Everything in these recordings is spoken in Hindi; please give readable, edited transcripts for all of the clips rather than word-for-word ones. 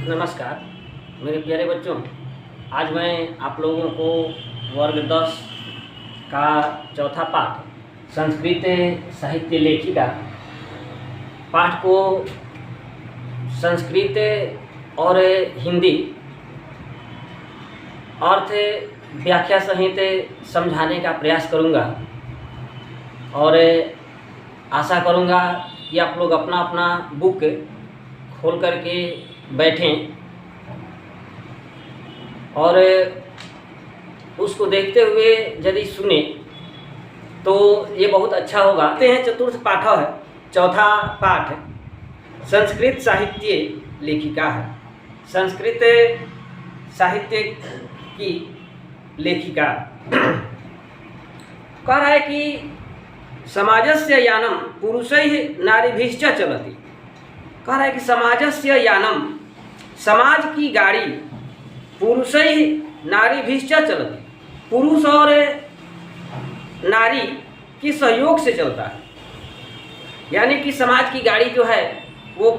नमस्कार मेरे प्यारे बच्चों। आज मैं आप लोगों को वर्ग 10 का चौथा पाठ संस्कृत साहित्य लेखिका पाठ को संस्कृत और हिंदी अर्थ व्याख्या सहित समझाने का प्रयास करूंगा और आशा करूंगा कि आप लोग अपना अपना बुक खोल करके बैठें और उसको देखते हुए यदि सुने तो ये बहुत अच्छा होगा। देखते हैं चतुर्थ पाठ है, चौथा पाठ संस्कृत साहित्य लेखिका है। संस्कृत साहित्य की लेखिका कह रहा है कि समाजस्य यानम पुरुषैः नारीभिश्च चलति। कह रहा है कि समाजस्य यानम, समाज की गाड़ी, पुरुषैः नारीभिश्च चलति, पुरुष और नारी के सहयोग से चलता है। यानी कि समाज की गाड़ी जो है वो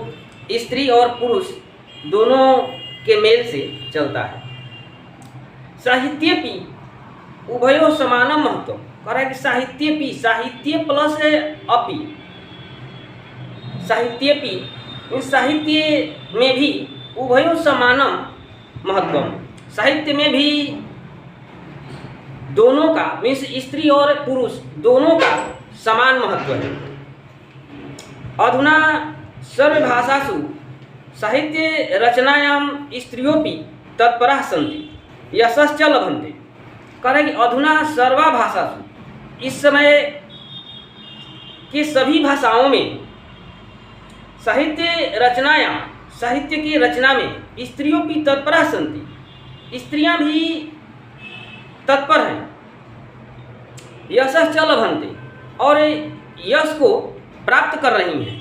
स्त्री और पुरुष दोनों के मेल से चलता है। साहित्यपि उभयो समानम महत्व। कह रहा है कि साहित्यपि, साहित्य प्लस अपि, साहित्यपि इस साहित्य में भी उभयो समानम महत्वम, साहित्य में भी दोनों का मीन्स स्त्री और पुरुष दोनों का समान महत्व है। अधुना सर्वभाषासु साहित्य रचनायाम स्त्रियोपि तत्पराः सन्ति यशश्च लभन्ते। कह रहे कि अधुना सर्वभाषासु, इस समय के सभी भाषाओं में साहित्य रचनायाम, साहित्य की रचना में स्त्रियों की तत्पराः सन्ति, स्त्रियां भी तत्पर हैं। यशश्च लभन्ते, और यश को प्राप्त कर रही हैं।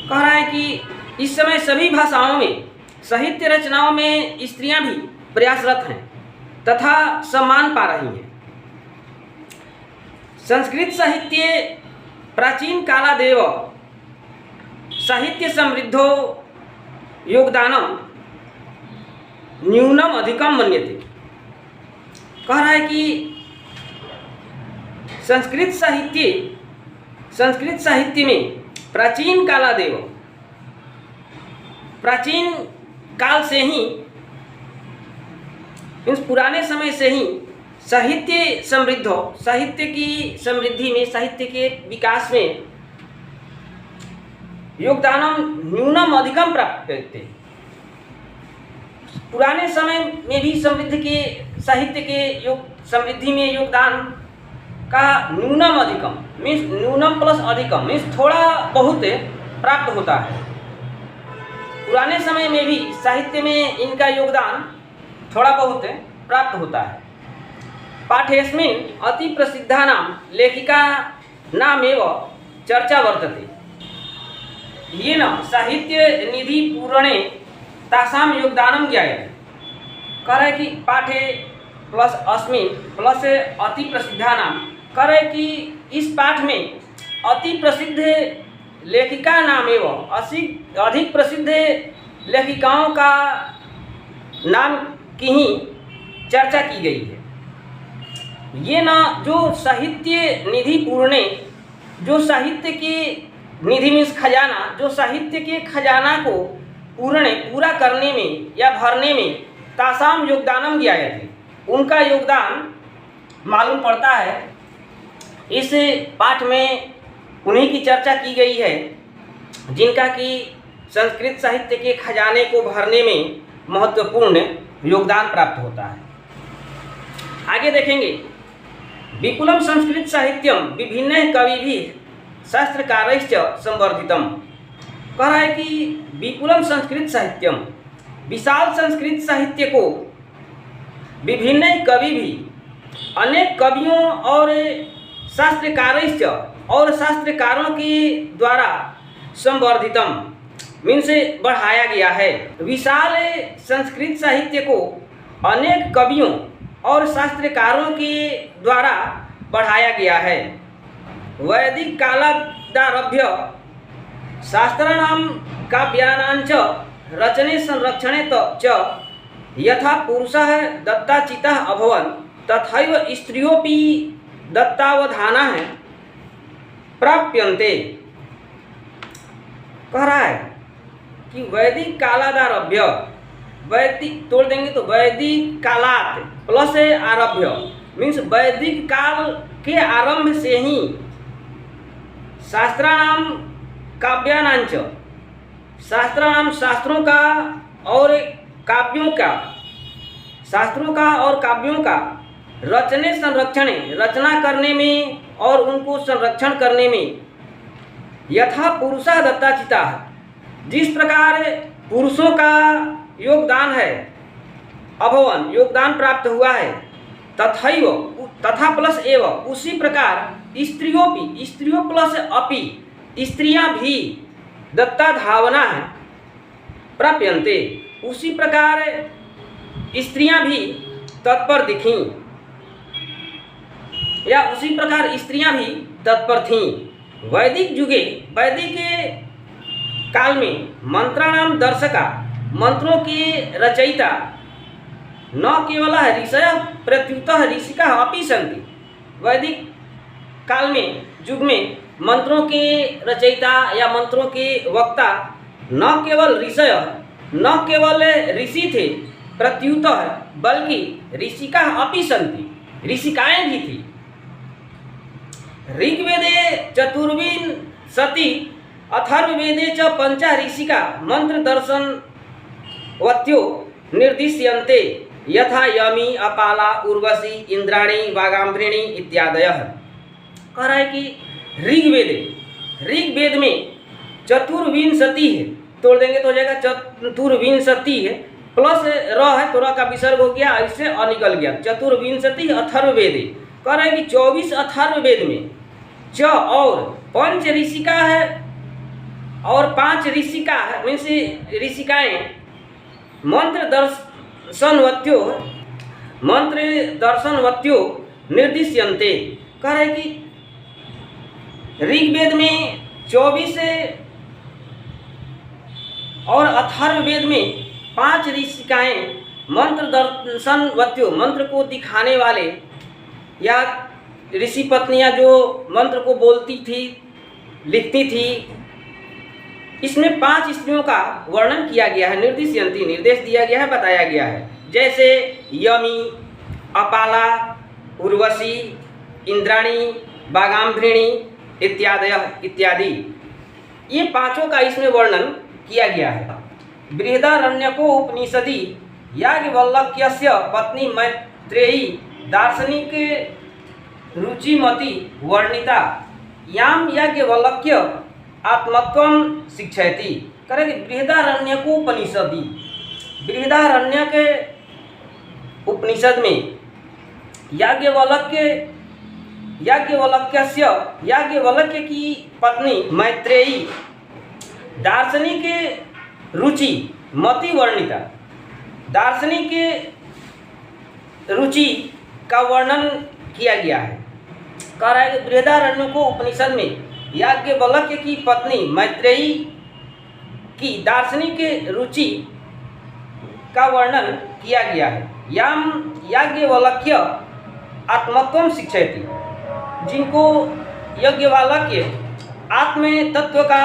कह रहा है कि इस समय सभी भाषाओं में साहित्य रचनाओं में स्त्रियां भी प्रयासरत हैं तथा सम्मान पा रही हैं। संस्कृत साहित्य प्राचीन कालादेव साहित्य समृद्धो योगदानम न्यूनम अधिकम मन्यते। कह रहा है कि संस्कृत साहित्य में प्राचीन कालादेव, प्राचीन काल से ही, इस पुराने समय से ही साहित्य समृद्ध हो, साहित्य की समृद्धि में, साहित्य के विकास में योगदानम न्यूनम अधिकम प्राप्त करते। पुराने समय में भी समृद्धि के, साहित्य के समृद्धि में योगदान का न्यूनम अधिकम मीन्स न्यूनम प्लस अधिकम मीन्स थोड़ा बहुत प्राप्त होता है। पुराने समय में भी साहित्य में इनका योगदान थोड़ा बहुत प्राप्त होता है। पाठेस्मिन् अति प्रसिद्धानां लेखिका नामेव चर्चा वर्तते। ये न साहित्य निधि पूरणे तासाम योगदानम ज्ञायते। कह रहे कि पाठे प्लस अस्मिन् प्लस अति प्रसिद्धानाम, कह रहे कि इस पाठ में अति प्रसिद्ध लेखिका नामेव, अधिक प्रसिद्ध लेखिकाओं का नाम की ही चर्चा की गई है। ये ना जो साहित्य निधि पूर्णे, जो साहित्य की निधि मीन्स खजाना, जो साहित्य के खजाना को पूरा करने में या भरने में तासाम योगदानम ज्ञायते, उनका योगदान मालूम पड़ता है। इस पाठ में उन्हीं की चर्चा की गई है जिनका कि संस्कृत साहित्य के खजाने को भरने में महत्वपूर्ण योगदान प्राप्त होता है। आगे देखेंगे, विपुलम संस्कृत साहित्यम विभिन्न कविभिः शास्त्रकारैश्च संवर्धितम। कह रहा है कि विपुलम संस्कृत साहित्यम, विशाल संस्कृत साहित्य को विभिन्न कवि भी, अनेक कवियों और शास्त्रकारैश्च और शास्त्रकारों के द्वारा संवर्धितम मीन्स बढ़ाया गया है। विशाल संस्कृत साहित्य को अनेक कवियों और शास्त्रकारों के द्वारा बढ़ाया गया है। वैदिक कालादारभ्य शास्त्राणां काव्यानांच रचने संरक्षणे च यथा पुरुषः दत्ताचितः अभवन् तथैव स्त्रियोऽपि दत्तावधानाः प्राप्यन्ते। कह रहा है कि वैदिक कालादारभ्य, वैदिक तोड़ देंगे तो वैदिक कालात प्लस आरभ्य मीन्स वैदिक काल के आरंभ से ही शास्त्राणाम काव्यानांच, शास्त्राणाम शास्त्रों का और काव्यों का, शास्त्रों का और काव्यों का रचने संरक्षणे रचना करने में और उनको संरक्षण करने में यथा पुरुषः दत्ताचिता, जिस प्रकार पुरुषों का योगदान है, अभवन योगदान प्राप्त हुआ है, तथैव तथा प्लस एव उसी प्रकार स्त्रियों प्लस अपि स्त्रियां भी दत्ता धावना है प्राप्यन्ते, उसी प्रकार स्त्रियां भी तत्पर दिखीं या उसी प्रकार स्त्रियां भी तत्पर थीं। वैदिक युगे, वैदिक काल में मंत्राणाम दर्शका, मंत्रों के रचयिता न केवल ऋषय प्रत्युतः ऋषिका अपि सन्ति। वैदिक काल में, युग में मंत्रों के रचयिता या मंत्रों के वक्ता न केवल ऋषय, न केवल ऋषि थे प्रत्युतः, बल्कि ऋषिका अपि सन्ति, ऋषिकाएं भी थी। ऋग्वेदे चतुर्विंशति अथर्ववेदे च पंचा ऋषिका मंत्र दर्शन वत्यो निर्दिश्यन्ते यथा यमी अपाला उर्वशी इंद्राणी वागाम्भृणी इत्यादयः। कह रहा है कि ऋग्वेद में चतुर्विंशति है, तोड़ देंगे तो हो जाएगा चतुर्विंशति है, प्लस र है तो र का विसर्ग हो गया, इससे अ निकल गया, चतुर्विंशति अथर्ववेदे। कह रहा है कि 24 अथर्ववेद में च और पंच ऋषिका है और 5 ऋषिका है, मीन्स ऋषिकाएं मंत्र दर्शनवत्यो निर्दिश्यन्ते। कह रहे कि ऋग्वेद में 24 और अथर्ववेद में 5 ऋषिकाएं मंत्र दर्शनवत्यो, मंत्र को दिखाने वाले या ऋषि पत्नियां जो मंत्र को बोलती थी, लिखती थी, इसमें 5 स्त्रियों का वर्णन किया गया है, निर्दिश्यन्ति निर्देश दिया गया है, बताया गया है, जैसे यमी, अपाला, उर्वशी, इंद्राणी, वागाम्भृणी इत्यादि। ये 5 का इसमें वर्णन किया गया है। बृहदारण्यको उपनिषदि याज्ञवल्क्यस्य पत्नी मैत्रेयी दार्शनिक रुचिमती वर्णिता याम याज्ञवल्क्य आत्मत्वं शिक्षयति। करेंगे बृहदारण्यको उपनिषदि, बृहदारण्य के उपनिषद में याज्ञवल्क्य की पत्नी मैत्रेयी दार्शनिक रुचि मति वर्णिता, दार्शनिक रुचि का वर्णन किया गया है। कह रहा है कि बृहदारण्यको उपनिषद में याज्ञवल्क्य की पत्नी मैत्रेयी की दार्शनिक रुचि का वर्णन किया गया है। याम याज्ञवल्क्य आत्मत्वं शिक्षयति, जिनको याज्ञवल्क्य आत्म तत्व का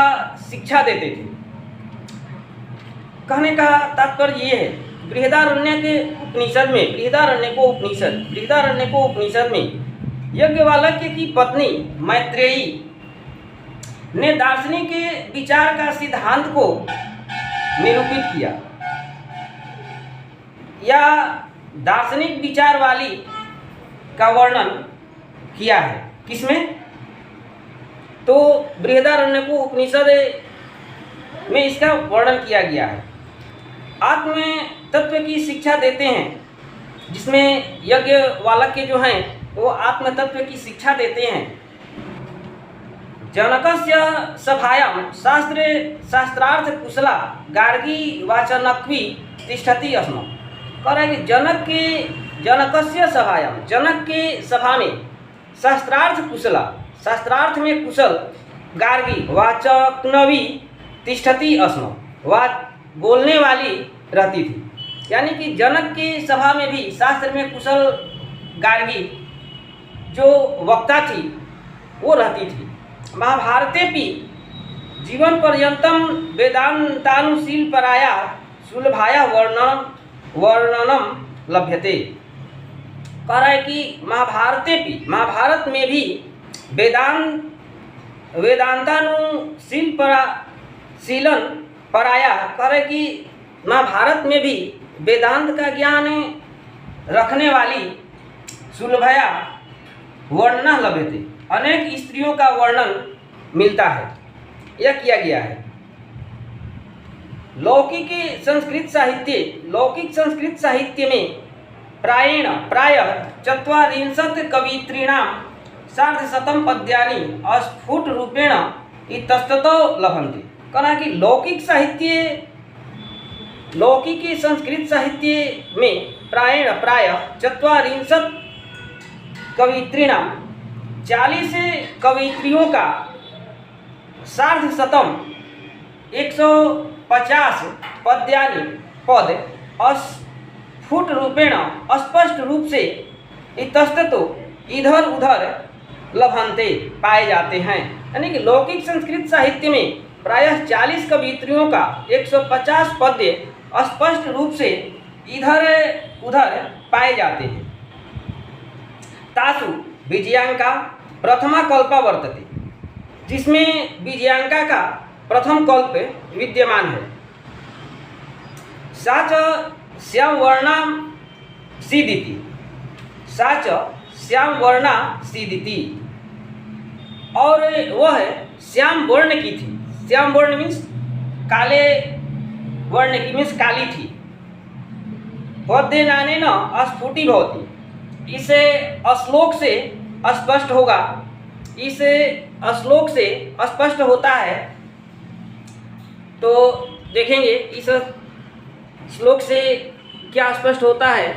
शिक्षा देते थे। कहने का तात्पर्य ये है, बृहदारण्यको उपनिषद में याज्ञवल्क्य की पत्नी मैत्रेयी ने दार्शनिक विचार का सिद्धांत को निरूपित किया या दार्शनिक विचार वाली का वर्णन किया है। किसमें? तो बृहदारण्यको उपनिषद में इसका वर्णन किया गया है। आत्म तत्व की शिक्षा देते हैं, जिसमें याज्ञवल्क्य जो हैं वो आत्म तत्व की शिक्षा देते हैं। जनकस्य सभायां शास्त्रार्थ कुशला गार्गी वाचनक्वी तिष्ठति स्म। कह रहा है कि जनकस्य सभायां, जनक के सभा में शास्त्रार्थ कुशला, शास्त्रार्थ में कुशल गार्गी वाचनक्वी तिष्ठति स्म, बोलने वाली रहती थी। यानी कि जनक की सभा में भी शास्त्र में कुशल गार्गी जो वक्ता थी वो रहती थी। महाभारतेपि जीवन पर्यंतम वेदांतानुशील पराया सुलभाया वर्णनम लभ्यते। कह रहा है कि महाभारत में भी वेदांतानुशीलन पराया, कह रहे कि महाभारत में भी वेदांत का ज्ञान रखने वाली सुलभया वर्णन लभ्यते, अनेक स्त्रियों का वर्णन मिलता है, यह किया गया है। लौकिक संस्कृत साहित्य में प्राय 40 कवित्रीणां 150 पद्यानि अस्फुट रूपेण इतस्ततो लभन्ते। कहना कि लौकिक संस्कृत साहित्य में प्राय 40 कवित्रीणां 40 कवित्रियों का 150 पद्यानि पद स्फुट रूपेण स्पष्ट रूप से इतस्ततो इधर उधर लभन्ते पाए जाते हैं। यानी कि लौकिक संस्कृत साहित्य में प्रायः 40 कवित्रियों का 150 पद्य स्पष्ट रूप से इधर उधर पाए जाते हैं। तासु विजयांका प्रथमा कल्पा वर्तते, जिसमें विजयांका का प्रथम कल्प विद्यमान है। साच श्यामवर्णा सीदिति, और वह श्याम वर्ण की थी। श्याम वर्ण मीन्स काले वर्ण की, मीन्स काली थी। पद्य नाने न स्फुटी भवती, इसे श्लोक से स्पष्ट होगा, इस श्लोक से स्पष्ट होता है। तो देखेंगे इस श्लोक से क्या स्पष्ट होता है,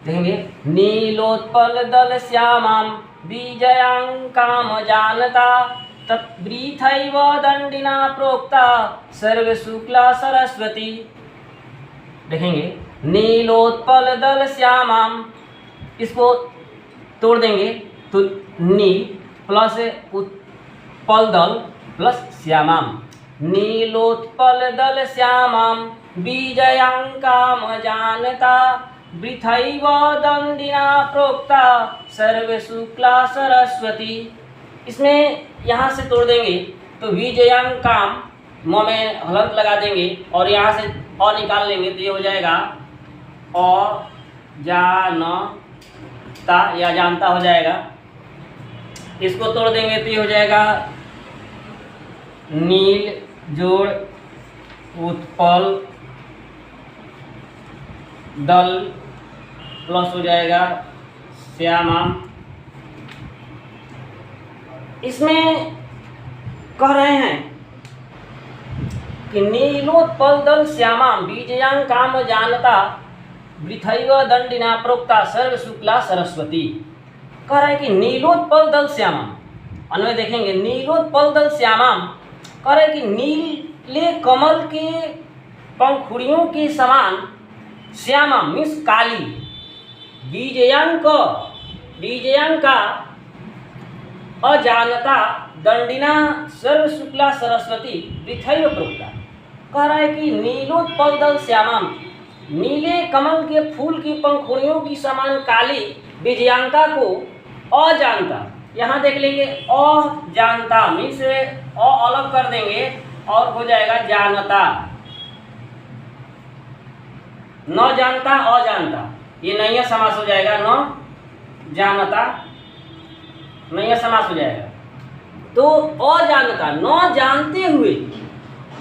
देखेंगे। नीलोत्पल दल श्यामां बीजयांकाम जानता तद्वृथैव दंडिना प्रोक्ता सर्व शुक्ला सरस्वती। देखेंगे नीलोत्पल दल श्यामां, इसको तोड़ देंगे तो नील प्लस उत्पल दल प्लस श्यामां, नीलोत्पल दल श्यामां बीजयांकाम जानता वृथैव दंडिना प्रोक्ता सर्व शुक्ला सरस्वती। इसमें यहाँ से तोड़ देंगे तो बीजयांकाम म में हलंत लगा देंगे और यहाँ से अ निकाल लेंगे तो ये हो जाएगा जानता या जानता हो जाएगा। इसको तोड़ देंगे तो ये हो जाएगा नील जोड़ उत्पल दल प्लस हो जाएगा श्यामा। इसमें कह रहे हैं कि नीलोत्पल दल श्यामा बीजयांकाम जानता वृथैव दंडिना प्रोक्ता सर्व शुक्ला सरस्वती। कह रहे हैं कि नीलोत्पल दल श्यामा, अन्वय देखेंगे नीलोत्पल दल श्यामा, कह रहे हैं कि नीले कमल के पंखुड़ियों के समान श्यामा मीन्स काली, बीजयांका अजानता दंडिना सर्व शुक्ला सरस्वती वृथैव प्रोक्ता। कह रहा है कि नीलोत्पल दल श्यामा, नीले कमल के फूल की पंखुड़ियों की समान काली विजयांका को अजानता, यहाँ देख लेंगे अजानता मीन्स अलग कर देंगे और हो जाएगा जानता, न जानता अजानता, ये नैया समास हो जाएगा, न जानता नैया समास हो जाएगा। तो अजानता न जानते हुए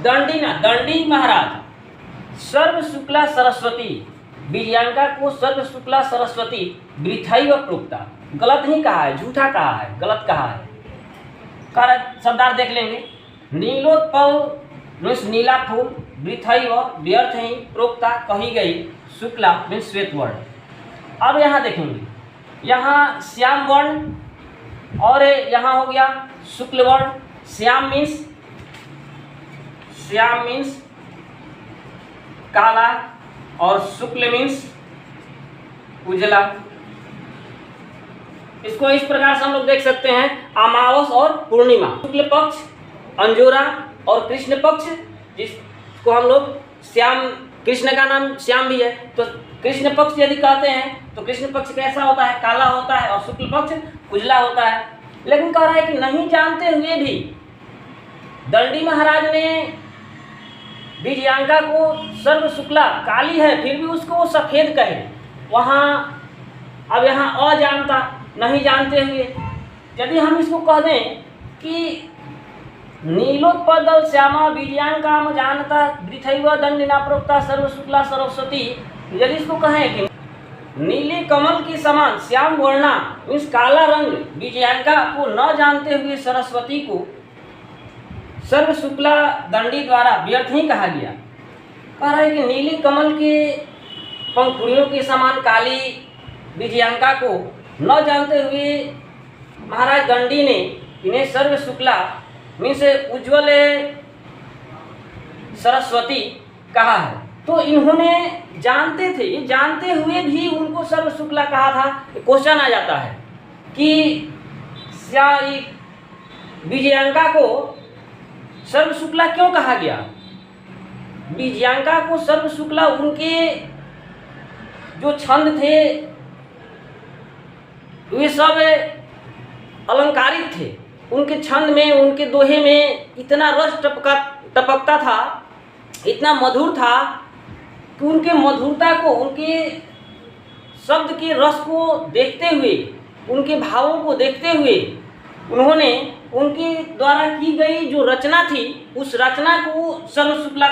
दंडिना, दंडी महाराज सर्व शुक्ला सरस्वती, विजयांका को सर्व शुक्ला सरस्वती वृथैव प्रोक्ता, गलत नहीं कहा है, झूठा कहा है, गलत कहा है। शब्दार्थ देख लेंगे। नीलोत्पल मीन्स नीला फूल, वृथैव व्यर्थ ही, प्रोक्ता कही गई, शुक्ला मीन्स श्वेत वर्ण। अब यहाँ देखेंगे, यहाँ श्याम वर्ण और यहाँ हो गया शुक्ल वर्ण। श्याम मीन्स काला, और शुक्ल मीन्स उजला। इसको इस प्रकार से हम लोग देख सकते हैं, अमावस और पूर्णिमा, शुक्ल पक्ष अंजोरा और कृष्ण पक्ष, जिसको हम लोग श्याम, कृष्ण का नाम श्याम भी है, तो कृष्ण पक्ष यदि कहते हैं तो कृष्ण पक्ष कैसा होता है, काला होता है, और शुक्ल पक्ष उजला होता है। लेकिन कह रहा है कि नहीं जानते हुए भी दंडी महाराज ने विजयांका को सर्व शुक्ला काली है, फिर भी उसको वो सफ़ेद कहे। वहाँ अब यहाँ अजानता, नहीं जानते हुए, यदि हम इसको कह दें कि नीलोत्पल श्यामा विजयांकाम जानता वृथैव दंडिना प्रोक्ता सर्व शुक्ला सरस्वती, यदि इसको कहें कि नीले कमल के समान श्याम वर्णा मीन्स काला रंग विजयांका को न जानते हुए सरस्वती को सर्व शुक्ला दंडी द्वारा व्यर्थ ही कहा गया। कह रहा है कि नीले कमल के पंखुड़ियों के समान काली विजयांका को न जानते हुए महाराज दंडी ने इन्हें सर्व शुक्ला मीन्स उज्ज्वल सरस्वती कहा है। तो इन्होंने जानते थे, ये जानते हुए भी उनको सर्व शुक्ला कहा था। क्वेश्चन आ जाता है कि विजयांका को सर्व शुक्ला क्यों कहा गया? विजयांका को सर्व शुक्ला उनके जो छंद थे वे सब अलंकारिक थे। उनके छंद में, उनके दोहे में इतना रस टपकता था, इतना मधुर था कि उनके मधुरता को, उनके शब्द के रस को देखते हुए, उनके भावों को देखते हुए उन्होंने उनके द्वारा की गई जो रचना थी उस रचना को सर्व शुक्ला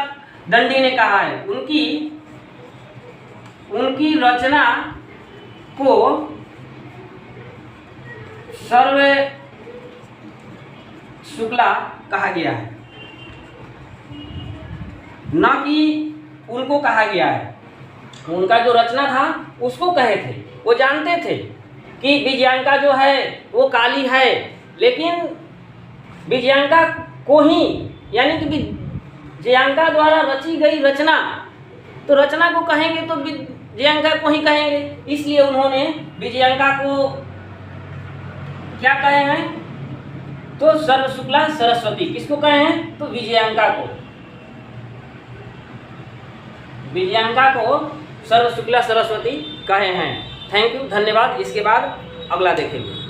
दंडी ने कहा है। उनकी रचना को सर्व शुक्ला कहा गया है, न कि उनको कहा गया है। उनका जो रचना था उसको कहे थे। वो जानते थे कि विजयांका जो है वो काली है, लेकिन विजयांका को ही, यानी कि विजयांका द्वारा रची गई रचना, तो रचना को कहेंगे तो विजयांका को ही कहेंगे। इसलिए उन्होंने विजयांका को क्या कहे हैं? तो सर्व शुक्ला सरस्वती। किसको कहे हैं? तो विजयांका को, विजयांका को सर्व शुक्ला सरस्वती कहे हैं। थैंक यू, धन्यवाद। इसके बाद अगला देखेंगे।